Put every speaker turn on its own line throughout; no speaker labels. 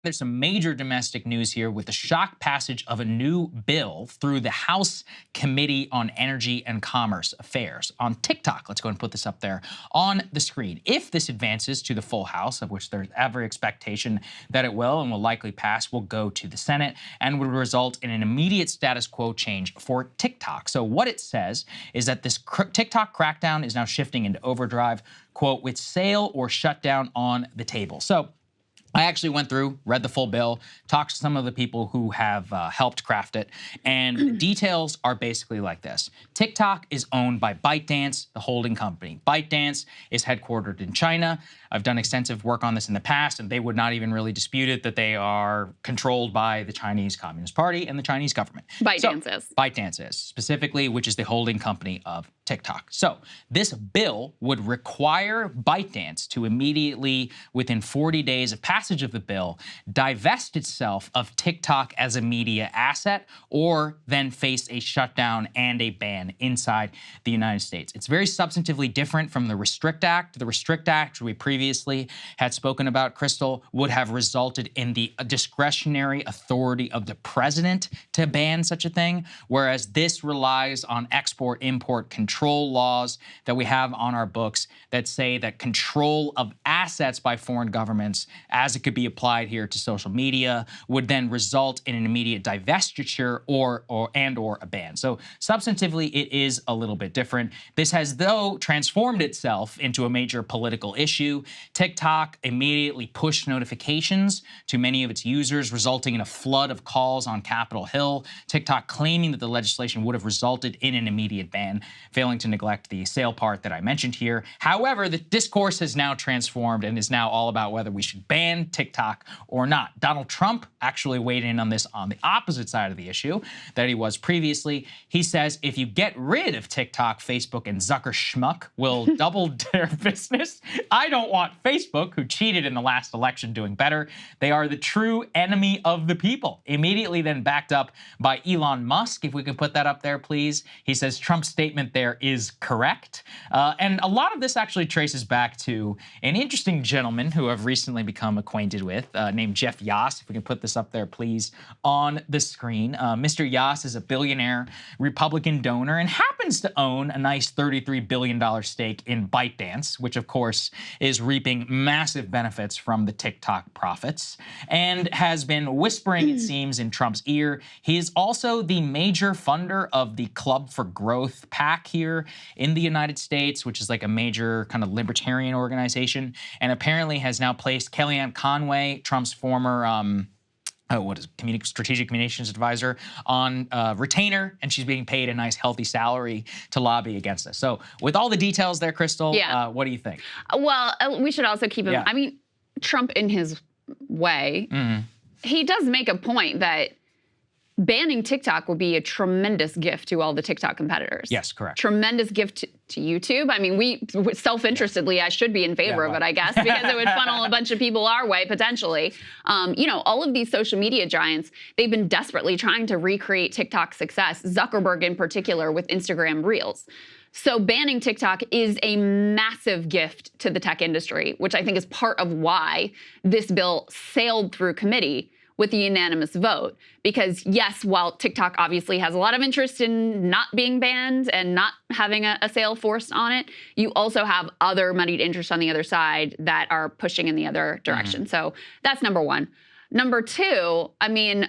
There's some major domestic news here with the shock passage of a new bill through the House Committee on Energy and Commerce Affairs on TikTok. Let's go and put this up there on the screen. If this advances to the full House, of which there's every expectation that it will and will likely pass, will go to the Senate and would result in an immediate status quo change for TikTok. So what it says is that this TikTok crackdown is now shifting into overdrive, quote, with sale or shutdown on the table. So I actually went through, read the full bill, talked to some of the people who have helped craft it, and the details are basically like this. TikTok is owned by ByteDance, the holding company. ByteDance is headquartered in China. I've done extensive work on this in the past, and they would not even really dispute it that they are controlled by the Chinese Communist Party and the Chinese government. ByteDance is, specifically, which is the holding company of TikTok. So this bill would require ByteDance to immediately, within 40 days of passage of the bill, divest itself of TikTok as a media asset, or then face a shutdown and a ban inside the United States. It's very substantively different from the Restrict Act. The Restrict Act, which we previously had spoken about, Crystal, would have resulted in the discretionary authority of the president to ban such a thing, whereas this relies on export-import control laws that we have on our books that say that control of assets by foreign governments, as it could be applied here to social media, would then result in an immediate divestiture or a ban. So substantively, it is a little bit different. This has, though, transformed itself into a major political issue. TikTok immediately pushed notifications to many of its users, resulting in a flood of calls on Capitol Hill. TikTok claiming that the legislation would have resulted in an immediate ban, failing to neglect the sale part that I mentioned here. However, the discourse has now transformed and is now all about whether we should ban TikTok or not. Donald Trump actually weighed in on this on the opposite side of the issue that he was previously. He says if you get rid of TikTok, Facebook and Zucker Schmuck will double their business. I don't want Facebook, who cheated in the last election, doing better. They are the true enemy of the people. Immediately then backed up by Elon Musk. If we can put that up there, please. He says Trump's statement there is correct. And a lot of this actually traces back to an interesting gentleman who I've recently become acquainted with, named Jeff Yass. If we can put this up there, please, on the screen. Mr. Yass is a billionaire Republican donor and happens to own a nice $33 billion stake in ByteDance, which of course is reaping massive benefits from the TikTok profits, and has been whispering, it seems, in Trump's ear. He is also the major funder of the Club for Growth PAC here in the United States, which is like a major kind of libertarian organization, and apparently has now placed Kellyanne Conway, Trump's former strategic communications advisor, on retainer, and she's being paid a nice healthy salary to lobby against this. So with all the details there, Crystal, what do you think?
Well, we should also keep I mean, Trump in his way, he does make a point that banning TikTok would be a tremendous gift to all the TikTok competitors.
Yes, correct.
Tremendous gift to YouTube. I mean, we self-interestedly, I should be in favor of it, I guess, because it would funnel a bunch of people our way, potentially. You know, all of these social media giants, they've been desperately trying to recreate TikTok's success, Zuckerberg in particular with Instagram Reels. So banning TikTok is a massive gift to the tech industry, which I think is part of why this bill sailed through committee with a unanimous vote. Because yes, while TikTok obviously has a lot of interest in not being banned and not having a sale forced on it, you also have other moneyed interests on the other side that are pushing in the other direction. So that's number one. Number two, I mean,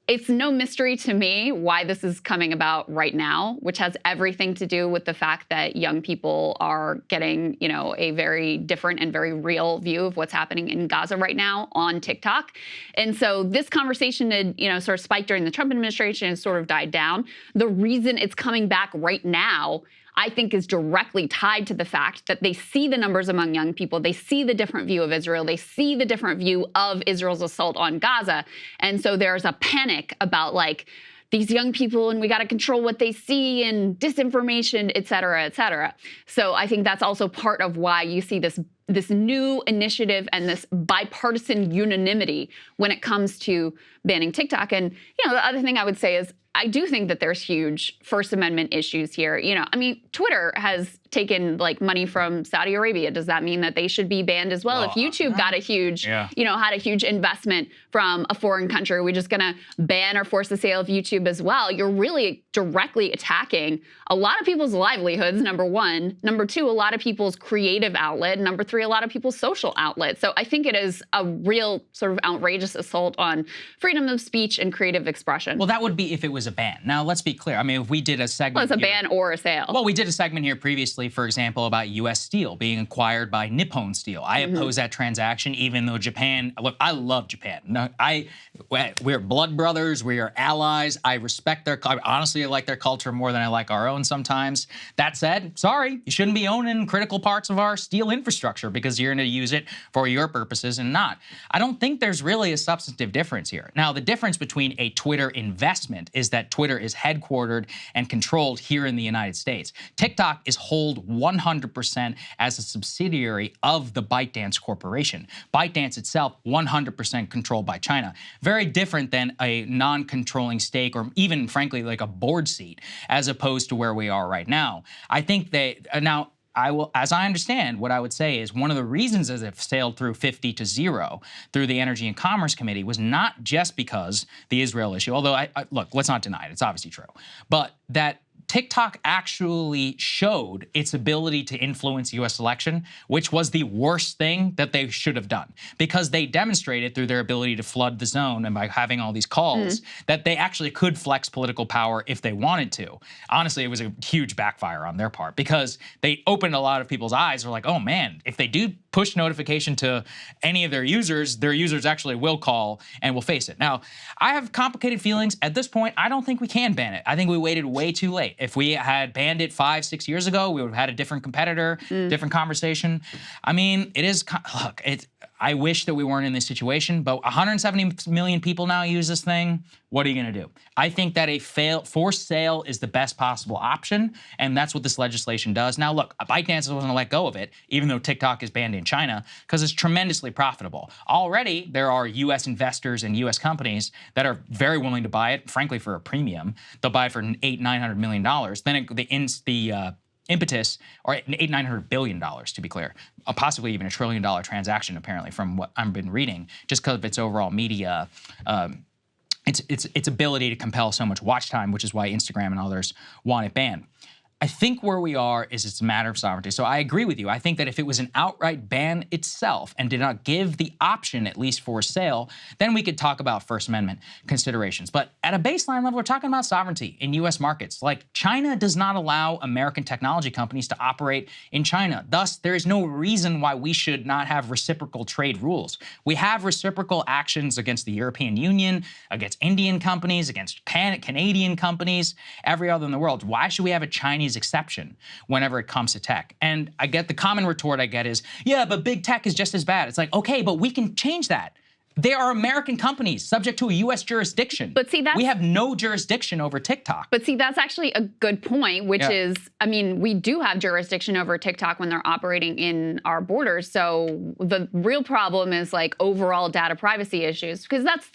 it's no mystery to me why this is coming about right now, which has everything to do with the fact that young people are getting, you know, a very different and very real view of what's happening in Gaza right now on TikTok. And so this conversation had, you know, sort of spiked during the Trump administration and sort of died down. The reason it's coming back right now, I think, is directly tied to the fact that they see the numbers among young people. They see the different view of Israel. They see the different view of Israel's assault on Gaza. And so there's a panic about, like, these young people, and we got to control what they see, and disinformation, et cetera, et cetera. So I think that's also part of why you see this new initiative and this bipartisan unanimity when it comes to banning TikTok. And, you know, the other thing I would say is, I do think that there's huge First Amendment issues here. I mean, Twitter has taken like money from Saudi Arabia. Does that mean that they should be banned as well? If YouTube got a huge, had a huge investment from a foreign country, are we just going to ban or force the sale of YouTube as well? You're really directly attacking a lot of people's livelihoods, number one. Number two, a lot of people's creative outlet. Number three, a lot of people's social outlet. So I think it is a real sort of outrageous assault on freedom of speech and creative expression.
Well, that would be if it was a ban. Now, let's be clear. I mean, if we did a segment
it's a ban or a sale.
Well, we did a segment here previously, for example, about U.S. Steel being acquired by Nippon Steel. I oppose that transaction, even though Japan, look, I love Japan. No, we're blood brothers. We are allies. I respect honestly, I like their culture more than I like our own sometimes. That said, sorry, you shouldn't be owning critical parts of our steel infrastructure because you're going to use it for your purposes and not. I don't think there's really a substantive difference here. Now, the difference between a Twitter investment is that Twitter is headquartered and controlled here in the United States. TikTok is held 100% as a subsidiary of the ByteDance Corporation. ByteDance itself, 100% controlled by China. Very different than a non-controlling stake or even, frankly, like a board seat, as opposed to where we are right now. I think now, as I understand, what I would say is one of the reasons as it sailed through 50-0 through the Energy and Commerce Committee was not just because the Israel issue, although, look, let's not deny it, it's obviously true, but that TikTok actually showed its ability to influence U.S. election, which was the worst thing that they should have done, because they demonstrated through their ability to flood the zone and by having all these calls that they actually could flex political power if they wanted to. Honestly, it was a huge backfire on their part because they opened a lot of people's eyes. They're like, oh man, if they do push notification to any of their users actually will call and will face it. Now, I have complicated feelings. At this point, I don't think we can ban it. I think we waited way too late. If we had banned it 5-6 years ago, we would have had a different competitor, different conversation. I mean, I wish that we weren't in this situation, but 170 million people now use this thing. What are you going to do? I think that a forced sale is the best possible option, and that's what this legislation does. Now, look, ByteDance wasn't going to let go of it, even though TikTok is banned in China, because it's tremendously profitable. Already, there are U.S. investors and U.S. companies that are very willing to buy it, frankly, for a premium. They'll buy it for $800-900 million. Then the impetus, or $800-900 billion, to be clear, possibly even $1 trillion transaction, apparently, from what I've been reading, just because of its overall media, its ability to compel so much watch time, which is why Instagram and others want it banned. I think where we are is it's a matter of sovereignty. So I agree with you. I think that if it was an outright ban itself and did not give the option, at least for sale, then we could talk about First Amendment considerations. But at a baseline level, we're talking about sovereignty in U.S. markets. Like, China does not allow American technology companies to operate in China. Thus, there is no reason why we should not have reciprocal trade rules. We have reciprocal actions against the European Union, against Indian companies, against Canadian companies, every other in the world. Why should we have a Chinese exception whenever it comes to tech? And I get the common retort I get is, yeah, but big tech is just as bad. It's like, okay, but we can change that. They are American companies subject to a U.S. jurisdiction.
But see, we
have no jurisdiction over TikTok.
But see, that's actually a good point, which is, I mean, we do have jurisdiction over TikTok when they're operating in our borders. So the real problem is like overall data privacy issues, because that's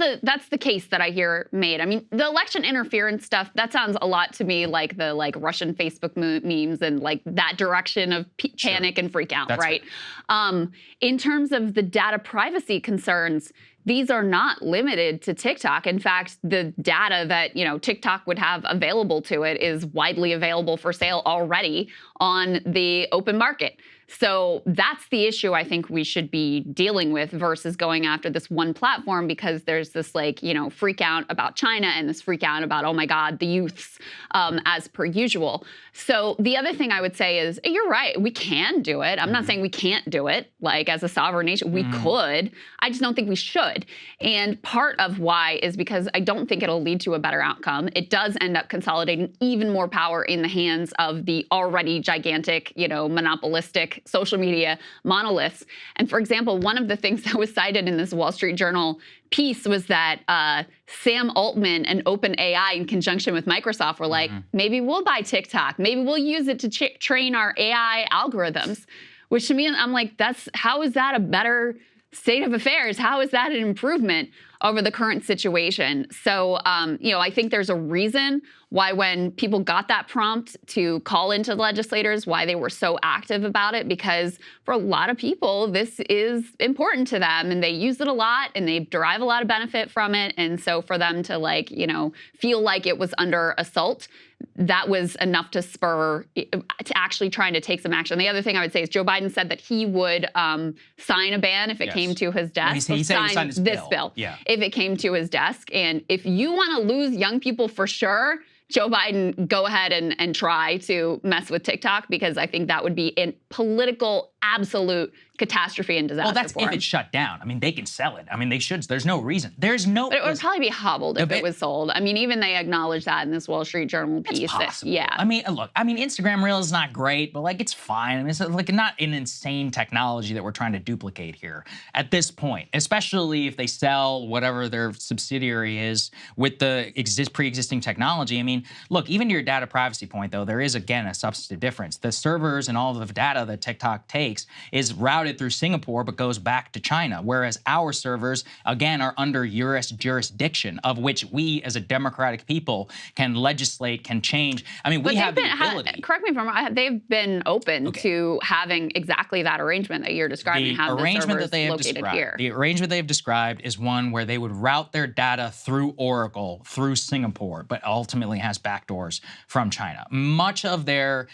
the case that I hear made. I mean, the election interference stuff, that sounds a lot to me like the Russian Facebook memes and like that direction of panic and freak out, right? In terms of the data privacy concerns, these are not limited to TikTok. In fact, the data that TikTok would have available to it is widely available for sale already on the open market. So that's the issue I think we should be dealing with versus going after this one platform, because there's this freak out about China and this freak out about, oh my God, the youths, as per usual. So the other thing I would say is, you're right, we can do it. I'm not saying we can't do it. Like, as a sovereign nation, we could. I just don't think we should. And part of why is because I don't think it'll lead to a better outcome. It does end up consolidating even more power in the hands of the already gigantic, monopolistic social media monoliths. And for example, one of the things that was cited in this Wall Street Journal piece was that Sam Altman and OpenAI, in conjunction with Microsoft, were like, maybe we'll buy TikTok. Maybe we'll use it to train our AI algorithms. Which to me, I'm like, how is that a better state of affairs? How is that an improvement? over the current situation. So, I think there's a reason why when people got that prompt to call into the legislators, why they were so active about it, because for a lot of people, this is important to them and they use it a lot and they derive a lot of benefit from it. And so for them to feel like it was under assault, that was enough to spur to actually trying to take some action. The other thing I would say is Joe Biden said that he would sign a ban if it came to his desk.
He said he signed this bill.
Yeah. If it came to his desk. And if you want to lose young people for sure, Joe Biden, go ahead and try to mess with TikTok, because I think that would be a political absolute catastrophe and disaster.
Well, that's
for him.
if it's shut down. I mean, they can sell it. I mean, they should. There's no reason. But
it would probably be hobbled if it was sold. I mean, even they acknowledge that in this Wall Street Journal piece.
It's possible.
Yeah.
I mean, look. I mean, Instagram Reels is not great, but it's fine. I mean, it's not an insane technology that we're trying to duplicate here at this point. Especially if they sell whatever their subsidiary is with the pre-existing technology. I mean, look. Even to your data privacy point, though, there is again a substantive difference. The servers and all of the data that TikTok takes is routed through Singapore but goes back to China, whereas our servers, again, are under US jurisdiction, of which we as a democratic people can legislate, can change. I mean, we have the ability.
Correct me if I'm wrong, they've been open to having exactly that arrangement that you're describing,
the arrangement that they have described, The arrangement they've described is one where they would route their data through Oracle, through Singapore, but ultimately has backdoors from China. Much of their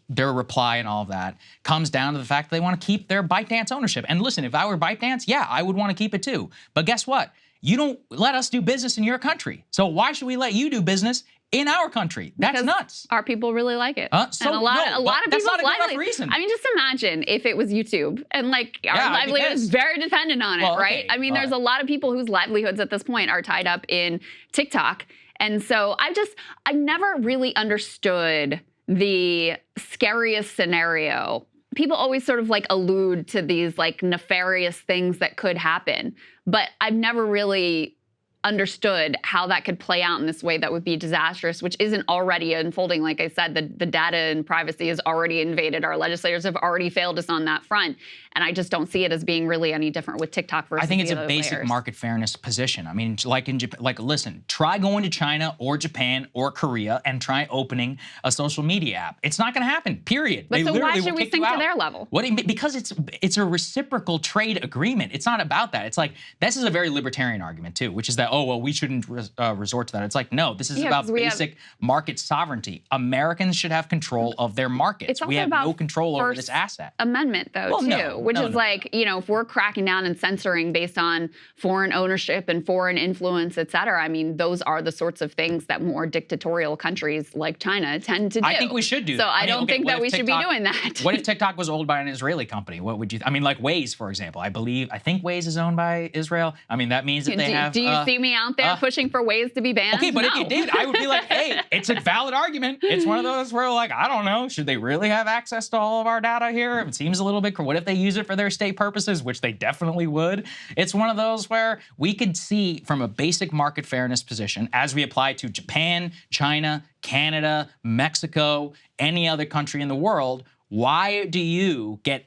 their reply and all of that comes down to the fact that they want to keep their ByteDance ownership. And listen, if I were ByteDance, yeah, I would want to keep it too. But guess what? You don't let us do business in your country. So why should we let you do business in our country? That's
because
nuts.
Our people really like it.
And
a lot of
that's
people
not a good enough reason.
I mean, just imagine if it was YouTube and our livelihood is very dependent on it, right?
Okay,
I mean, there's a lot of people whose livelihoods at this point are tied up in TikTok. And so I've never really understood the scariest scenario. People always sort of allude to these nefarious things that could happen, but I've never really understood how that could play out in this way that would be disastrous, which isn't already unfolding. Like I said, the data and privacy is already invaded. Our legislators have already failed us on that front. And I just don't see it as being really any different with TikTok versus
I think it's
the
a
other
basic
players.
market fairness position. I mean, in Japan, listen, try going to China or Japan or Korea and try opening a social media app. It's not going to happen, period.
But so why should we sink to their level?
Because it's a reciprocal trade agreement. It's not about that. It's this is a very libertarian argument too, which is that, oh, well, we shouldn't resort to that. It's no, this is about basic market sovereignty. Americans should have control of their markets. We have no control over this asset.
Amendment, though, if we're cracking down and censoring based on foreign ownership and foreign influence, et cetera, I mean, those are the sorts of things that more dictatorial countries like China tend to do.
I think we should do that.
So I don't think that we should be doing that.
What if TikTok was owned by an Israeli company? What would you, like Waze, for example. I think Waze is owned by Israel. I mean, that means that they have...
Do you see me out there pushing for Waze to be banned?
Okay, but if you did, I would be like, hey, it's a valid argument. It's one of those where I don't know, should they really have access to all of our data here? It seems a little bit, what if they use it for their state purposes, which they definitely would? It's one of those where we could see from a basic market fairness position, as we apply to Japan, China, Canada, Mexico, any other country in the world, why do you get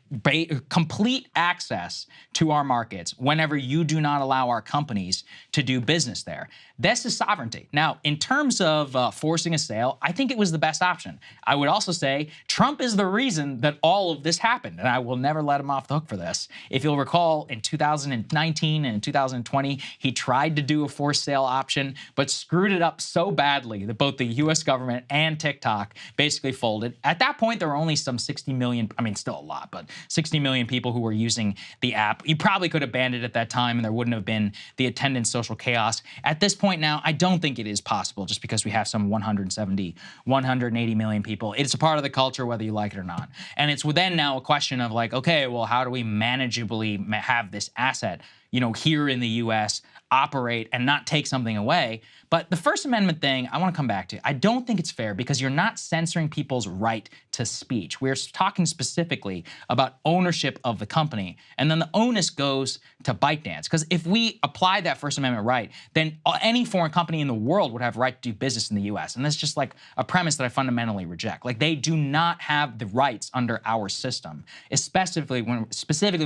complete access to our markets whenever you do not allow our companies to do business there? This is sovereignty. Now, in terms of forcing a sale, I think it was the best option. I would also say Trump is the reason that all of this happened, and I will never let him off the hook for this. If you'll recall, in 2019 and 2020, he tried to do a forced sale option, but screwed it up so badly that both the U.S. government and TikTok basically folded. At that point, there were only some 60 million, I mean, still a lot, but 60 million people who were using the app. You probably could have banned it at that time, and there wouldn't have been the attendant social chaos. At this point now, I don't think it is possible just because we have some 170, 180 million people. It's a part of the culture whether you like it or not. And it's then now a question of okay, well, how do we manageably have this asset, here in the U.S. operate and not take something away. But the First Amendment thing, I want to come back to. I don't think it's fair because you're not censoring people's right to speech. We're talking specifically about ownership of the company, and then the onus goes to ByteDance. Because if we apply that First Amendment right, then any foreign company in the world would have a right to do business in the US. And that's just like a premise that I fundamentally reject. Like, they do not have the rights under our system, specifically when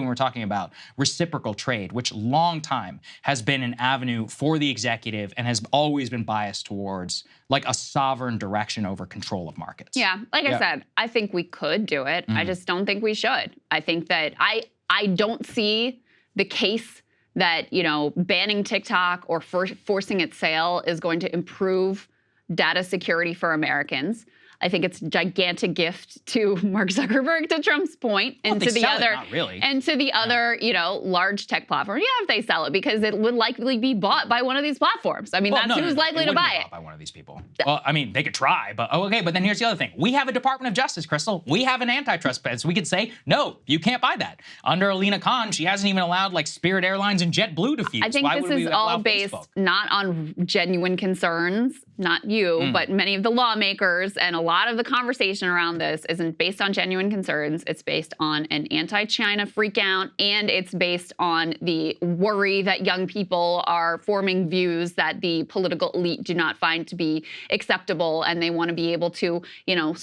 we're talking about reciprocal trade, which long time has been an avenue for the executive and has always been biased towards like a sovereign direction over control of markets.
Yeah, like I said, I think we could do it. I just don't think we should. I think that I don't see the case that, you know, banning TikTok or forcing its sale is going to improve data security for Americans. I think it's a gigantic gift to Mark Zuckerberg, to Trump's point, and to the other, and to the other, you know, large tech platform. Yeah, if they sell it, because it would likely be bought by one of these platforms. I mean, that's who's likely to buy it.
By one of these people. Well, I mean, they could try, but okay. But then here's the other thing: we have a Department of Justice, Crystal. We have an antitrust fed, so we could say, no, you can't buy that. Under Alina Khan, she hasn't even allowed like Spirit Airlines and JetBlue to fuse.
I think this is all based not on genuine concerns, not you, but many of the lawmakers, and a lot of the conversation around this isn't based on genuine concerns. It's based on an anti-China freakout, and it's based on the worry that young people are forming views that the political elite do not find to be acceptable, and they want to be able to, you know,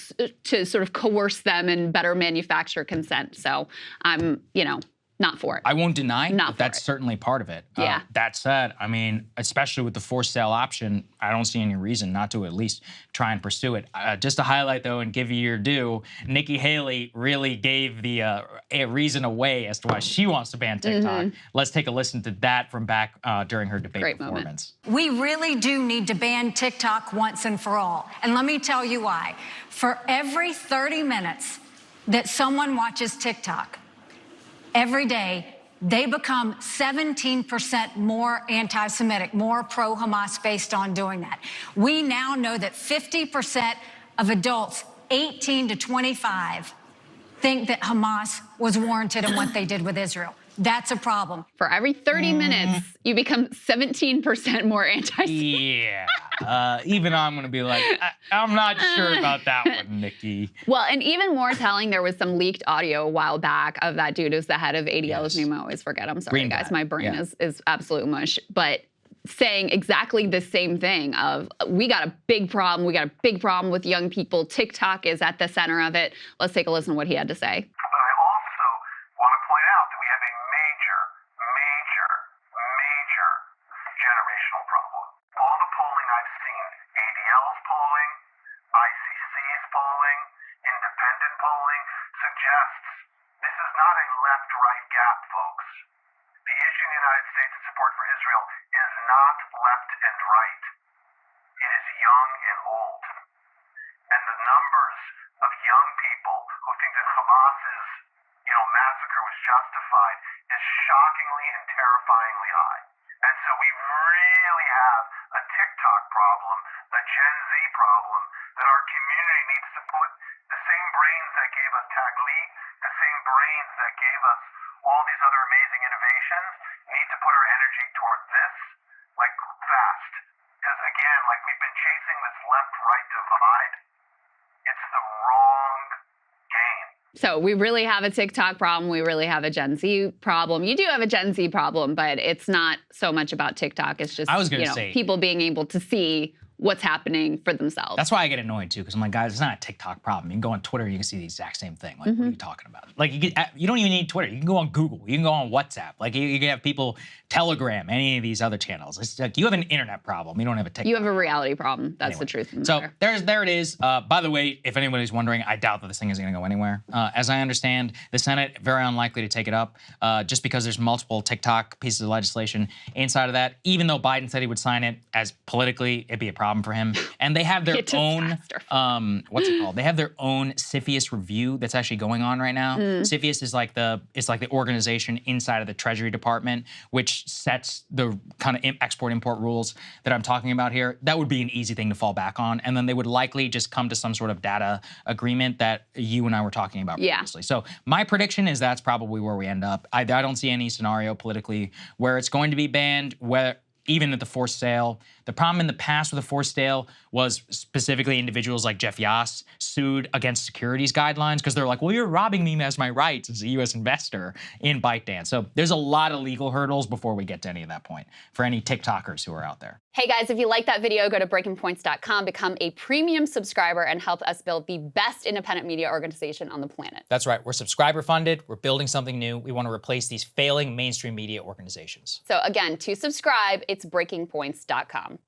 to sort of coerce them and better manufacture consent. So I'm, you know, not for it.
I won't deny that that's certainly part of it.
Yeah.
That said, I mean, especially with the forced sale option, I don't see any reason not to at least try and pursue it. Just to highlight, though, and give you your due, Nikki Haley really gave the a reason away as to why she wants to ban TikTok. Let's take a listen to that from back during her debate performance.
We really do need to ban TikTok once and for all. And let me tell you why. For every 30 minutes that someone watches TikTok, every day, they become 17% more anti-Semitic, more pro-Hamas based on doing that. We now know that 50% of adults 18 to 25 think that Hamas was warranted in what they did with Israel. That's a problem.
For every 30 minutes, you become 17% more anti-Semitic.
Yeah. Even I'm going to be like, I'm not sure about that one, Nikki.
Well, and even more telling, there was some leaked audio a while back of that dude who's the head of ADL's name. I always forget. I'm sorry, guys. My brain is absolute mush. But saying exactly the same thing of, we got a big problem. We got a big problem with young people. TikTok is at the center of it. Let's take a listen to what he had to say.
Generational problem. All the polling I've seen, ADL's polling, ICC's polling, independent polling, suggests this is not a left-right gap, folks. The issue in the United States in support for Israel is not left and right. It is young and old. And the numbers of young people who think that Hamas's, massacre was justified is shockingly and terrifyingly high. And so we really have a TikTok problem, a Gen Z problem, that our community needs to put the same brains that gave us Taglit, the same brains that gave us all these other amazing innovations, need to put our energy toward this, like, fast. Because again, like, we've been chasing this left-right divide. It's the wrong game.
So we really have a TikTok problem. We really have a Gen Z problem. You do have a Gen Z problem, but it's not so much about TikTok. It's just, people being able to see what's happening for themselves.
That's why I get annoyed too, because I'm like, guys, it's not a TikTok problem. You can go on Twitter, you can see the exact same thing. Like, what are you talking about? Like, you don't even need Twitter. You can go on Google. You can go on WhatsApp. Like, you can have people Telegram, any of these other channels. It's like, you have an internet problem. You don't have a TikTok.
You have a reality problem. That's the truth.
So there it is. By the way, if anybody's wondering, I doubt that this thing is going to go anywhere. As I understand, the Senate very unlikely to take it up, just because there's multiple TikTok pieces of legislation inside of that. Even though Biden said he would sign it, as politically it'd be a problem for him. And they have their own what's it called? They have their own CFIUS review that's actually going on right now. CFIUS is like the organization inside of the Treasury Department, which sets the kind of export-import rules that I'm talking about here. That would be an easy thing to fall back on. And then they would likely just come to some sort of data agreement that you and I were talking about previously. So my prediction is that's probably where we end up. I don't see any scenario politically where it's going to be banned, where even at the forced sale. The problem in the past with the forced sale was specifically individuals like Jeff Yass sued against securities guidelines because they're like, well, you're robbing me as my rights as a U.S. investor in ByteDance. So there's a lot of legal hurdles before we get to any of that point for any TikTokers who are out there.
Hey guys, if you like that video, go to breakingpoints.com, become a premium subscriber, and help us build the best independent media organization on the planet.
That's right. We're subscriber funded. We're building something new. We want to replace these failing mainstream media organizations.
So again, to subscribe, it's breakingpoints.com.